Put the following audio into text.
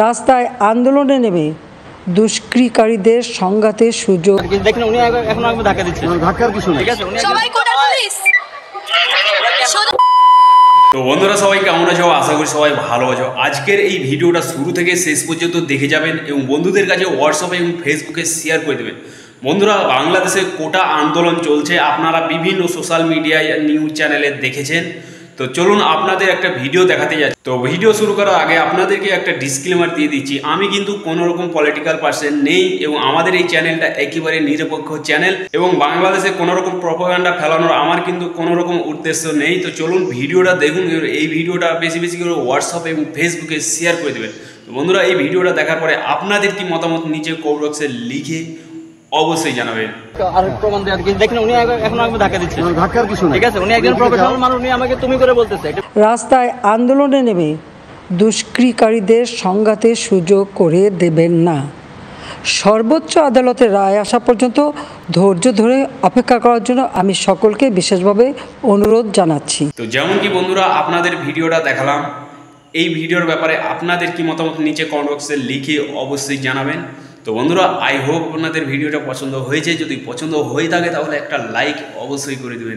রাস্তায় আন্দোলনে নেমে দুষ্কৃতিকারীদের সংঘাতের সুযোগ। দেখেন উনি এখন আমাকে ধাক্কা দিচ্ছেন। ধাক্কার কিছু নেই, ঠিক আছে? সবাই কোটা পুলিশ। তো বন্ধুরা সবাই কেমন আছো? আশা করি সবাই ভালো আছো। আজকের এই ভিডিওটা শুরু থেকে শেষ পর্যন্ত দেখে যাবেন এবং বন্ধুদের কাছে হোয়াটসঅ্যাপে এবং ফেসবুকে শেয়ার করে দেবেন। বন্ধুরা, বাংলাদেশে কোটা আন্দোলন চলছে, আপনারা বিভিন্ন সোশ্যাল মিডিয়ায় নিউজ চ্যানেলে দেখেছেন। তো চলুন আপনাদের একটা ভিডিও দেখাতে যাচ্ছি। তো ভিডিও শুরু করার আগে আপনাদেরকে একটা ডিসক্লেমার দিয়ে দিচ্ছি, আমি কিন্তু কোনো রকম পলিটিক্যাল পার্সন নেই এবং আমাদের এই চ্যানেলটা একেবারে নিরপেক্ষ চ্যানেল এবং বাংলাদেশে কোনো রকম প্রপাগান্ডা ফেলানোর আমার কিন্তু কোনো রকম উদ্দেশ্য নেই। তো চলুন ভিডিওটা দেখুন, এই ভিডিওটা বেশি বেশি করে হোয়াটসঅ্যাপ এবং ফেসবুকে শেয়ার করে দেবেন। তো বন্ধুরা, এই ভিডিওটা দেখার পরে আপনাদের কি মতামত নিচে কমেন্ট বক্সে লিখে অবশ্যই জানাবেন। আর প্রমাণ দেওয়ার কিছু দেখেন উনি এখন আমাকে ধাক্কা দিচ্ছেন। ধাক্কার কিছু নেই, ঠিক আছে? উনি একজন প্রফেশনাল মানুষ, উনি আমাকে তুমি করে বলতেছে। রাস্তায় আন্দোলনে নেমে দুষ্কৃতিকারীদের সংঘাতের সুযোগ করে দেবেন না। সর্বোচ্চ আদালতের রায় আসা পর্যন্ত ধৈর্য ধরে অপেক্ষা করার জন্য আমি সকলকে বিশেষভাবে অনুরোধ জানাচ্ছি। তো যেমন কি বন্ধুরা আপনাদের ভিডিওটা দেখালাম, এই ভিডিওর ব্যাপারে আপনাদের কি মতামত নিচে কমেন্ট বক্সে লিখে অবশ্যই জানাবেন। তো বন্ধুরা, আই হোপ আপনাদের ভিডিওটা পছন্দ হয়েছে। যদি পছন্দ হয়ে থাকে তাহলে একটা লাইক অবশ্যই করে দেবেন।